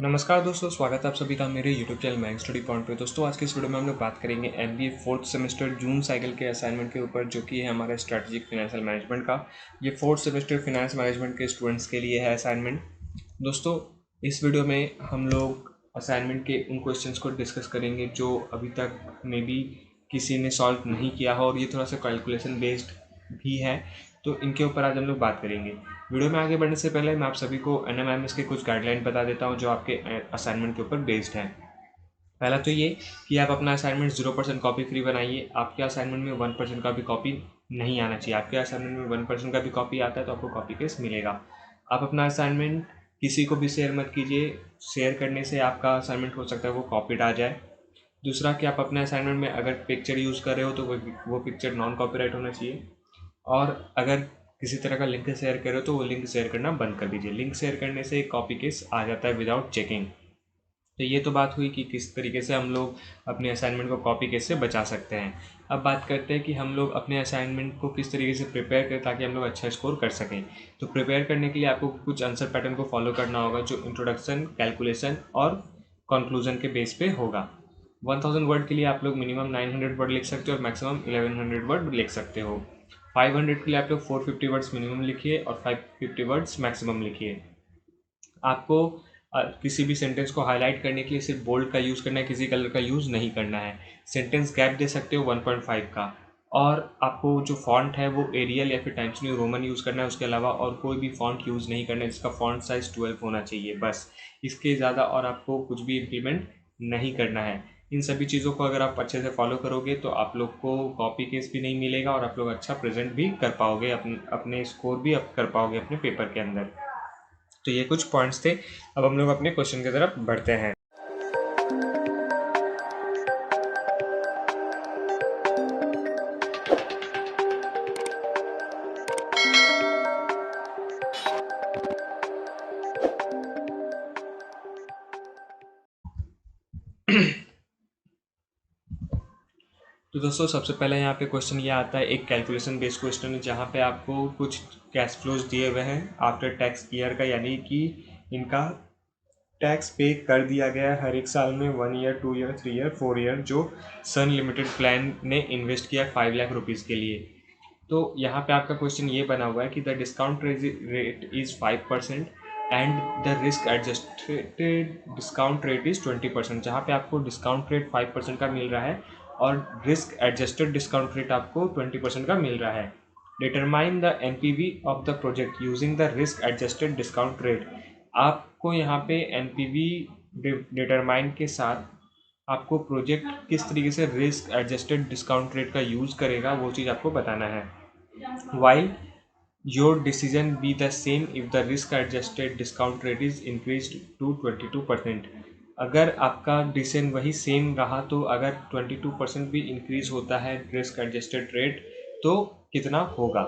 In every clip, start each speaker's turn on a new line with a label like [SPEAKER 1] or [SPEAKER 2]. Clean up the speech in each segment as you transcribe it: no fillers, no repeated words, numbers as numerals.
[SPEAKER 1] नमस्कार दोस्तों, स्वागत है आप सभी का मेरे YouTube channel Mag Study Point पे। दोस्तों आज के इस वीडियो में हम लोग बात करेंगे एमबीए फोर्थ सेमेस्टर जून साइकिल के असाइनमेंट के ऊपर, जो कि है हमारा स्ट्रैटेजिक फाइनेंशियल मैनेजमेंट का। ये फोर्थ सेमेस्टर फाइनेंस मैनेजमेंट के स्टूडेंट्स के लिए है असाइनमेंट। दोस्तों इस वीडियो में हम लोग असाइनमेंट के उन क्वेश्चंस को डिस्कस करेंगे जो अभी तक मे बी किसी ने सॉल्व नहीं किया हो, और ये थोड़ा सा कैलकुलेशन बेस्ड भी है, तो इनके ऊपर आज हम लोग बात करेंगे। वीडियो में आगे बढ़ने से पहले मैं आप सभी को एनएमएमएस के कुछ गाइडलाइन बता देता हूं जो आपके असाइनमेंट के ऊपर बेस्ड है। पहला तो ये कि आप अपना असाइनमेंट 0% कॉपी फ्री बनाइए। आपके असाइनमेंट में 1% का भी कॉपी नहीं आना चाहिए। आपके असाइनमेंट में 1% का भी कॉपी आता है तो आपको कॉपी पेस्ट मिलेगा। आप अपना असाइनमेंट किसी को भी शेयर मत कीजिए। शेयर करने से आपका असाइनमेंट हो सकता है वो कॉपीड आ जाए। दूसरा कि आप अपने असाइनमेंट में अगर पिक्चर यूज़ कर रहे हो तो वो पिक्चर नॉन कॉपीराइट होना चाहिए। और अगर किसी तरह का लिंक शेयर करो तो वो लिंक शेयर करना बंद कर दीजिए। लिंक शेयर करने से कॉपी केस आ जाता है विदाउट चेकिंग। तो ये तो बात हुई कि किस तरीके से हम लोग अपने असाइनमेंट को कॉपी केस से बचा सकते हैं। अब बात करते हैं कि हम लोग अपने असाइनमेंट को किस तरीके से प्रिपेयर करें ताकि हम लोग अच्छा स्कोर कर सकें। तो प्रिपेयर करने के लिए आपको कुछ आंसर पैटर्न को फॉलो करना होगा, जो इंट्रोडक्शन, कैलकुलेशन और कंक्लूजन के बेस पे होगा। 1000 वर्ड के लिए आप लोग मिनिमम 900 वर्ड लिख सकते हो और मैक्सिमम 1100 वर्ड लिख सकते हो। 500 के लिए आप लोग 450 वर्ड्स मिनिमम लिखिए और 550 वर्ड्स मैक्सिमम लिखिए। आपको किसी भी सेंटेंस को हाईलाइट करने के लिए सिर्फ बोल्ड का यूज़ करना है, किसी कलर का यूज़ नहीं करना है। सेंटेंस गैप दे सकते हो 1.5 का। और आपको जो फॉन्ट है वो एरियल या फिर टाइम्स न्यू रोमन यूज़ करना है। उसके अलावा और कोई भी फॉन्ट यूज़ नहीं करना है जिसका फॉन्ट साइज 12 होना चाहिए, बस। इसके ज़्यादा और आपको कुछ भी इम्प्लीमेंट नहीं करना है। इन सभी चीज़ों को अगर आप अच्छे से फॉलो करोगे तो आप लोग को कॉपी केस भी नहीं मिलेगा और आप लोग अच्छा प्रेजेंट भी कर पाओगे, अपने स्कोर भी अप कर पाओगे अपने पेपर के अंदर। तो ये कुछ पॉइंट्स थे। अब हम लोग अपने क्वेश्चन की तरफ बढ़ते हैं। तो दोस्तों सबसे पहले यहाँ पे क्वेश्चन ये आता है, एक कैलकुलेशन बेस्ड क्वेश्चन है जहाँ पे आपको कुछ कैश फ्लोज दिए हुए हैं आफ्टर टैक्स ईयर का, यानी कि इनका टैक्स पे कर दिया गया है हर एक साल में 1 ईयर, 2 ईयर, 3 ईयर, 4 ईयर, जो सन लिमिटेड प्लान ने इन्वेस्ट किया 5 लाख रुपीज़ के लिए। तो यहाँ पे आपका क्वेश्चन ये बना हुआ है कि the discount rate is 5% and the risk adjusted discount rate is 20%। जहाँ पे आपको डिस्काउंट रेट 5% का मिल रहा है और रिस्क एडजस्टेड डिस्काउंट रेट आपको 20% का मिल रहा है। Determine the NPV of the project using the risk adjusted discount rate. आपको यहाँ पे एनपीवी डिटरमाइन के साथ आपको प्रोजेक्ट किस तरीके से रिस्क एडजस्टेड डिस्काउंट रेट का यूज़ करेगा वो चीज़ आपको बताना है। While your decision be the same if the risk adjusted discount rate is increased to 22%। अगर आपका डिसीजन वही सेम रहा तो अगर 22% भी इंक्रीज होता है रिस्क एडजस्टेड रेट तो कितना होगा,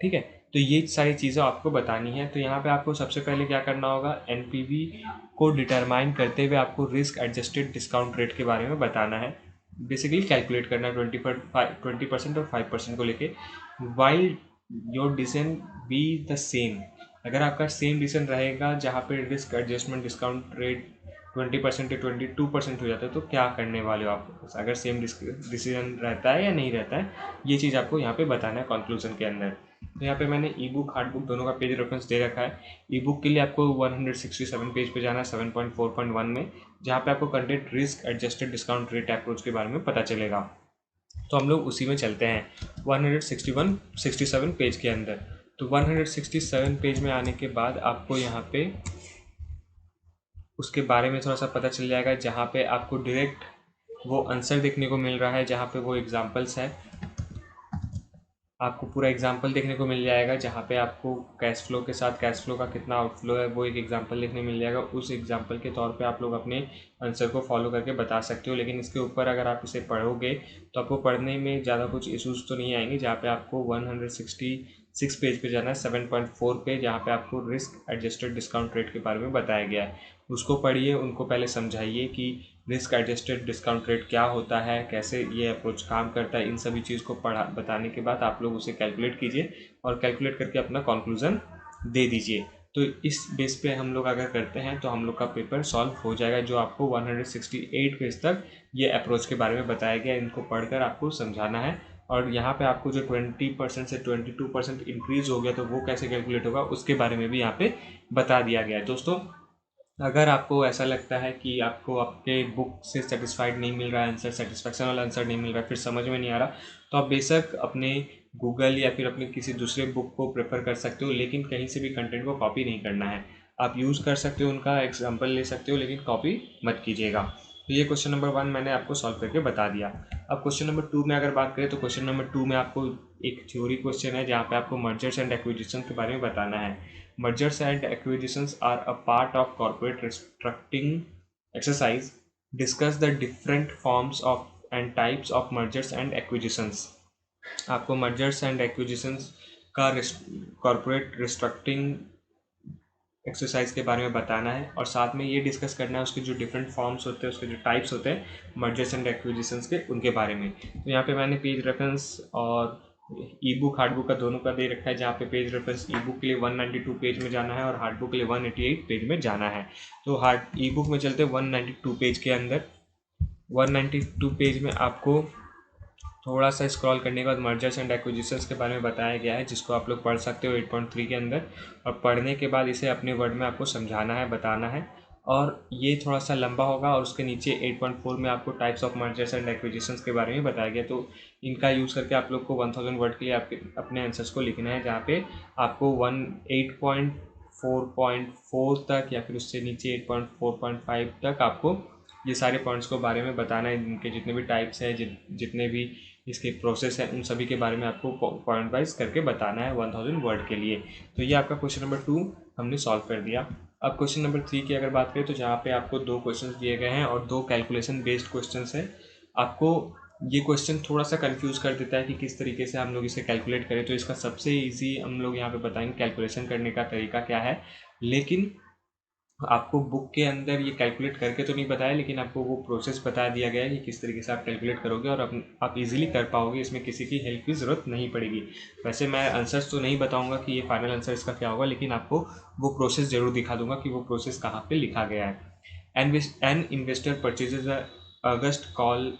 [SPEAKER 1] ठीक है। तो ये सारी चीज़ें आपको बतानी है। तो यहाँ पे आपको सबसे पहले क्या करना होगा, एनपीवी को डिटरमाइन करते हुए आपको रिस्क एडजस्टेड डिस्काउंट रेट के बारे में बताना है। बेसिकली कैलकुलेट करना है 20% और 5% को लेके। While your decision be the same, अगर आपका सेम डिसीजन रहेगा जहाँ पे रिस्क एडजस्टमेंट डिस्काउंट रेट 20% या 22% हो जाता है तो क्या करने वाले हो आप, अगर सेम डिसीजन रहता है या नहीं रहता है, ये चीज़ आपको यहाँ पे बताना है कंक्लूजन के अंदर। तो यहाँ पे मैंने ई बुक, हार्ड बुक दोनों का पेज रेफरेंस दे रखा है। ई बुक के लिए आपको 167 पेज पे जाना है 7.4.1 में, जहाँ पे आपको content risk adjusted discount rate approach के बारे में पता चलेगा। तो हम लोग उसी में चलते हैं 167 पेज के अंदर। तो 167 पेज में आने के बाद आपको यहाँ पे उसके बारे में थोड़ा सा पता चल जाएगा, जहाँ पे आपको डायरेक्ट वो आंसर देखने को मिल रहा है, जहाँ पे वो एग्जांपल्स है, आपको पूरा एग्जाम्पल देखने को मिल जाएगा, जहाँ पे आपको कैश फ्लो के साथ कैश फ्लो का कितना आउटफ्लो है वो एक एग्जाम्पल देखने मिल जाएगा। उस एग्जाम्पल के तौर पे आप लोग अपने आंसर को फॉलो करके बता सकते हो। लेकिन इसके ऊपर अगर आप इसे पढ़ोगे तो आपको पढ़ने में ज़्यादा कुछ इशूज़ तो नहीं आएंगे। जहाँ पे आपको 166 पेज पे जाना है 7.4 पे, जहाँ पे आपको रिस्क एडजस्टेड डिस्काउंट रेट के बारे में बताया गया है। उसको पढ़िए, उनको पहले समझाइए कि रिस्क एडजस्टेड डिस्काउंट रेट क्या होता है, कैसे ये अप्रोच काम करता है। इन सभी चीज़ को बताने के बाद आप लोग उसे कैलकुलेट कीजिए और कैलकुलेट करके अपना कंक्लूजन दे दीजिए। तो इस बेस पे हम लोग अगर करते हैं तो हम लोग का पेपर सॉल्व हो जाएगा, जो आपको 168 पेज तक ये अप्रोच के बारे में बताया गया। इनको पढ़कर आपको समझाना है, और यहाँ पे आपको जो 20% से 22% इंक्रीज हो गया तो वो कैसे कैलकुलेट होगा उसके बारे में भी यहाँ पे बता दिया गया है। दोस्तों, अगर आपको ऐसा लगता है कि आपको आपके बुक से सेटिस्फाइड नहीं मिल रहा है आंसर, सेटिस्फैक्शन वाला आंसर नहीं मिल रहा है, फिर समझ में नहीं आ रहा, तो आप बेशक अपने गूगल या फिर अपने किसी दूसरे बुक को प्रेफर कर सकते हो, लेकिन कहीं से भी कंटेंट को कॉपी नहीं करना है। आप यूज़ कर सकते हो, उनका एग्जाम्पल ले सकते हो, लेकिन कॉपी मत कीजिएगा। तो ये क्वेश्चन नंबर 1 मैंने आपको सॉल्व करके बता दिया। अब क्वेश्चन नंबर 2 में अगर बात करें तो क्वेश्चन नंबर 2 में आपको एक थ्योरी क्वेश्चन है, जहाँ पे आपको मर्जर्स एंड एक्विजिशन के बारे में बताना है। Mergers and acquisitions are a part of corporate restructuring exercise. Discuss the different forms of and types of mergers and acquisitions. आपको mergers and acquisitions का corporate restructuring एक्सरसाइज के बारे में बताना है, और साथ में ये डिस्कस करना है उसके जो डिफरेंट फॉर्म्स होते हैं, उसके जो टाइप्स होते हैं मर्जर्स एंड एक्विजिशंस के, उनके बारे में। तो यहाँ पे मैंने पेज रेफरेंस और ई बुक हार्ड बुक का दोनों का दे रखा है, जहाँ पे पेज रेफरेंस ई बुक के लिए 192 पेज में जाना है और हार्ड बुक के लिए 188 पेज में जाना है। तो ई बुक में चलते 192 पेज के अंदर। 192 पेज में आपको थोड़ा सा स्क्रॉल करने के बाद मर्जर्स एंड एक्विजिशंस के बारे में बताया गया है, जिसको आप लोग पढ़ सकते हो 8.3 के अंदर। और पढ़ने के बाद इसे अपने वर्ड में आपको समझाना है, बताना है, और ये थोड़ा सा लंबा होगा। और उसके नीचे 8.4 में आपको types of mergers and acquisitions के बारे में बताया गया। तो इनका यूज़ करके आप लोग को 1000 वर्ड के लिए आपके अपने आंसर्स को लिखना है, जहाँ पे आपको 8.4.4 तक या फिर उससे नीचे 8.4.5 तक आपको ये सारे पॉइंट्स को बारे में बताना है। इनके जितने भी टाइप्स हैं, जितने भी इसके प्रोसेस है, उन सभी के बारे में आपको पॉइंट वाइज करके बताना है 1000 वर्ड के लिए। तो ये आपका क्वेश्चन नंबर 2 हमने सॉल्व कर दिया। अब क्वेश्चन नंबर 3 की अगर बात करें तो जहाँ पे आपको 2 क्वेश्चन दिए गए हैं और 2 कैलकुलेशन बेस्ड क्वेश्चन है। आपको ये क्वेश्चन थोड़ा सा कंफ्यूज कर देता है कि किस तरीके से हम लोग इसे कैलकुलेट करें। तो इसका सबसे ईजी हम लोग यहाँ पे बताएंगे कैलकुलेशन करने का तरीका क्या है, लेकिन आपको बुक के अंदर ये कैलकुलेट करके तो नहीं बताया, लेकिन आपको वो प्रोसेस बता दिया गया है कि किस तरीके से आप कैलकुलेट करोगे और आप इजीली कर पाओगे। इसमें किसी की हेल्प की ज़रूरत नहीं पड़ेगी। वैसे मैं आंसर्स तो नहीं बताऊंगा कि ये फाइनल आंसर इसका क्या होगा, लेकिन आपको वो प्रोसेस ज़रूर दिखा दूंगा कि वो प्रोसेस कहाँ पर लिखा गया है। An investor purchases August call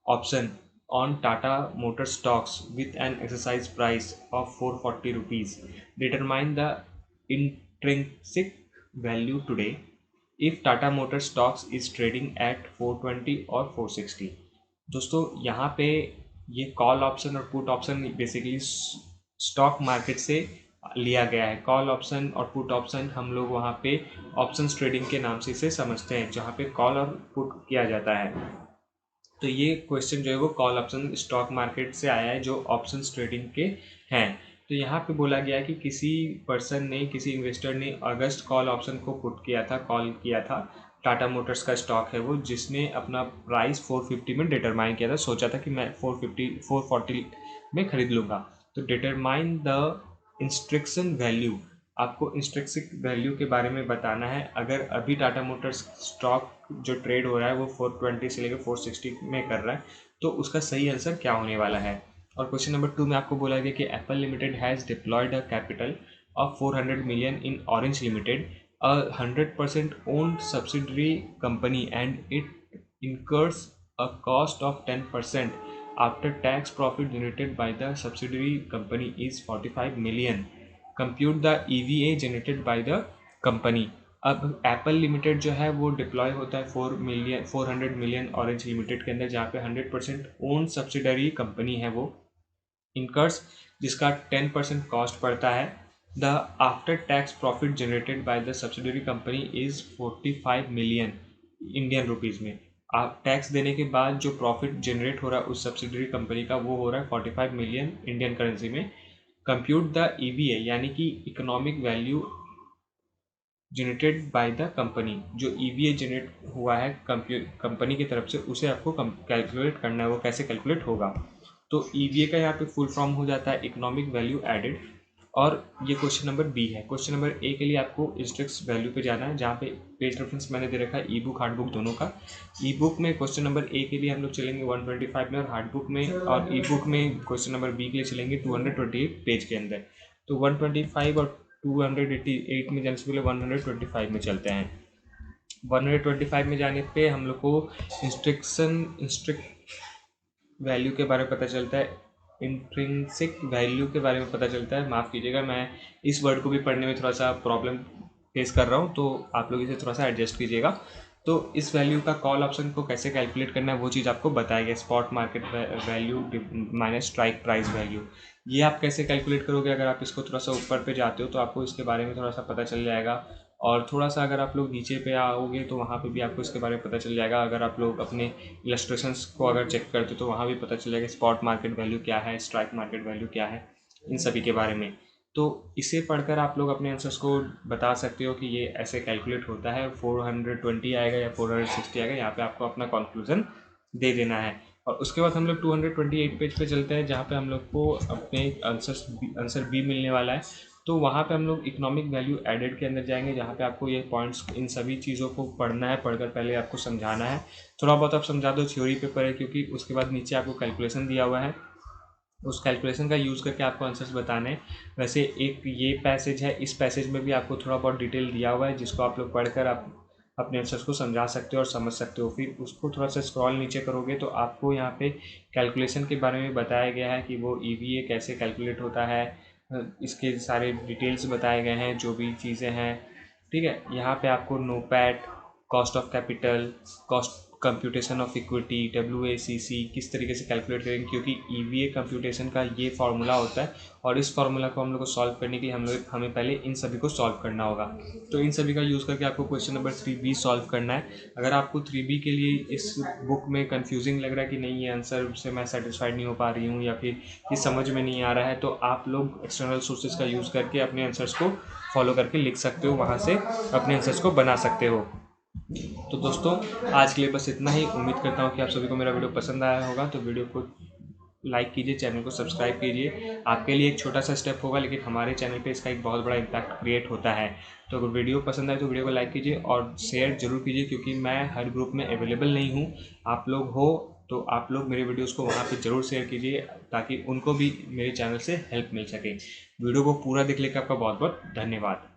[SPEAKER 1] option on Tata Motor stocks with an exercise price of 440 rupees. Determine the intrinsic value today if Tata Motor stocks is trading at 420 और 460। दोस्तों, यहाँ पे ये कॉल ऑप्शन और put option basically stock market से लिया गया है। कॉल ऑप्शन और पुट ऑप्शन हम लोग वहाँ पे ऑप्शंस ट्रेडिंग के नाम से इसे समझते हैं, जहाँ पे कॉल और पुट किया जाता है। तो ये क्वेश्चन जो है वो कॉल ऑप्शन स्टॉक मार्केट से आया है, जो ऑप्शंस ट्रेडिंग के हैं। तो यहाँ पे बोला गया कि किसी पर्सन ने, किसी इन्वेस्टर ने अगस्त कॉल ऑप्शन को पुट किया था, कॉल किया था। टाटा मोटर्स का स्टॉक है वो, जिसने अपना प्राइस 450 में डिटरमाइन किया था। सोचा था कि मैं 440 में खरीद लूँगा। तो डिटरमाइन द इंस्ट्रक्शन वैल्यू, आपको इंस्ट्रिक्सिक वैल्यू के बारे में बताना है। अगर अभी टाटा मोटर्स स्टॉक जो ट्रेड हो रहा है वो 420 से लेकर 460 में कर रहा है, तो उसका सही आंसर क्या होने वाला है। और क्वेश्चन नंबर 2 में आपको बोला गया कि Apple limited has deployed a capital of 400 million in Orange limited, a 100% owned subsidiary company, and it incurs a cost of 10% after tax profit generated by the subsidiary company is 45 million. Compute the EVA generated by the company. अब Apple limited जो है वो deploy होता है 400 million orange limited के अंदर, जहाँ पे 100% ओन सब्सिडरी कंपनी है वो। इनकर्स, जिसका 10% कॉस्ट पड़ता है। The after tax profit generated by the subsidiary company is 45 million Indian rupees में। आप टैक्स देने के बाद जो प्रॉफिट जनरेट हो रहा है उस सब्सिडरी कंपनी का, वो हो रहा है 45 मिलियन इंडियन करेंसी में। कंप्यूट द EVA यानी कि economic value generated by the company, जो EVA जनरेट हुआ है कंपनी की तरफ से, उसे आपको कैलकुलेट करना है। वो कैसे कैलकुलेट होगा, तो EVA का यहाँ पे फुल फॉर्म हो जाता है इकोनॉमिक वैल्यू एडेड। और ये क्वेश्चन नंबर बी है। क्वेश्चन नंबर ए के लिए आपको इंस्ट्रिक्स वैल्यू पे जाना है, जहाँ पे पेज रेफरेंस मैंने दे रखा है ई बुक हार्ड बुक दोनों का। ई बुक में क्वेश्चन नंबर ए के लिए हम लोग चलेंगे 125 में, और हार्ड बुक में और ई बुक में क्वेश्चन नंबर बी के लिए चलेंगे 228 पेज के अंदर। तो 125 और 288 में जाने से पहले 125 में चलते हैं। 125 में जाने पे हम लोग को इंस्ट्रिक्ट वैल्यू के बारे में पता चलता है, इंट्रिंसिक वैल्यू के बारे में पता चलता है। माफ़ कीजिएगा, मैं इस वर्ड को भी पढ़ने में थोड़ा सा प्रॉब्लम फेस कर रहा हूँ, तो आप लोग इसे थोड़ा सा एडजस्ट कीजिएगा। तो इस वैल्यू का कॉल ऑप्शन को कैसे कैलकुलेट करना है वो चीज़ आपको बताया गया, spot market value minus strike price value. ये आप कैसे कैलकुलेट करोगे, अगर आप इसको थोड़ा सा ऊपर पे जाते हो तो आपको इसके बारे में थोड़ा सा पता चल जाएगा। और थोड़ा सा अगर आप लोग नीचे पे आओगे तो वहाँ पे भी आपको इसके बारे में पता चल जाएगा। अगर आप लोग अपने इलस्ट्रेशंस को अगर चेक करते हो तो वहाँ भी पता चल जाएगा स्पॉट मार्केट वैल्यू क्या है, स्ट्राइक मार्केट वैल्यू क्या है, इन सभी के बारे में। तो इसे पढ़कर आप लोग अपने आंसर्स को बता सकते हो कि ये ऐसे कैलकुलेट होता है, 420 आएगा या 460 आएगा, यहाँ पे आपको अपना कंक्लूजन दे देना है। और उसके बाद हम लोग 228 पेज पे चलते हैं, जहाँ पे हम लोग को अपने आंसर बी मिलने वाला है। तो वहाँ पे हम लोग इकोनॉमिक वैल्यू एडेड के अंदर जाएंगे, जहाँ पे आपको ये पॉइंट्स, इन सभी चीज़ों को पढ़ना है, पढ़कर पहले आपको समझाना है। थोड़ा बहुत आप समझा दो, थ्योरी पेपर है क्योंकि, उसके बाद नीचे आपको कैलकुलेशन दिया हुआ है, उस कैलकुलेशन का यूज़ करके आपको आंसर्स बताने हैं। वैसे एक ये पैसेज है, इस पैसेज में भी आपको थोड़ा बहुत डिटेल दिया हुआ है, जिसको आप लोग पढ़कर आप अपने आंसर्स को समझा सकते हो और समझ सकते हो। फिर उसको थोड़ा सा स्क्रॉल नीचे करोगे तो आपको यहाँ पे कैलकुलेशन के बारे में बताया गया है कि वो EVA कैसे कैलकुलेट होता है, इसके सारे डिटेल्स बताए गए हैं, जो भी चीज़ें हैं। ठीक है, यहाँ पे आपको NOPAT, cost of capital, cost computation of equity, WACC किस तरीके से कैलकुलेट करेंगे, क्योंकि EVA कंप्यूटेशन का ये फार्मूला होता है और इस फार्मूला को हम लोग को सॉल्व करने के लिए हमें पहले इन सभी को सॉल्व करना होगा। तो इन सभी का यूज़ करके आपको क्वेश्चन नंबर 3B सॉल्व करना है। अगर आपको 3B के लिए इस बुक में कन्फ्यूजिंग लग रहा है कि नहीं, ये आंसर से मैं सेटिस्फाइड नहीं हो पा रही हूँ या फिर ये समझ में नहीं आ रहा है, तो आप लोग एक्सटर्नल सोर्सेज का यूज़ करके अपने आंसर्स को फॉलो करके लिख सकते हो, वहाँ से अपने आंसर्स को बना सकते हो। तो दोस्तों, आज के लिए बस इतना ही। उम्मीद करता हूँ कि आप सभी को मेरा वीडियो पसंद आया होगा। तो वीडियो को लाइक कीजिए, चैनल को सब्सक्राइब कीजिए। आपके लिए एक छोटा सा स्टेप होगा, लेकिन हमारे चैनल पे इसका एक बहुत बड़ा इम्पैक्ट क्रिएट होता है। तो अगर वीडियो पसंद आए तो वीडियो को लाइक कीजिए और शेयर जरूर कीजिए, क्योंकि मैं हर ग्रुप में अवेलेबल नहीं हूँ। आप लोग हो तो आप लोग मेरे वीडियोज़ को वहाँ पर ज़रूर शेयर कीजिए, ताकि उनको भी मेरे चैनल से हेल्प मिल सके। वीडियो को पूरा देखने के लिए आपका बहुत बहुत धन्यवाद।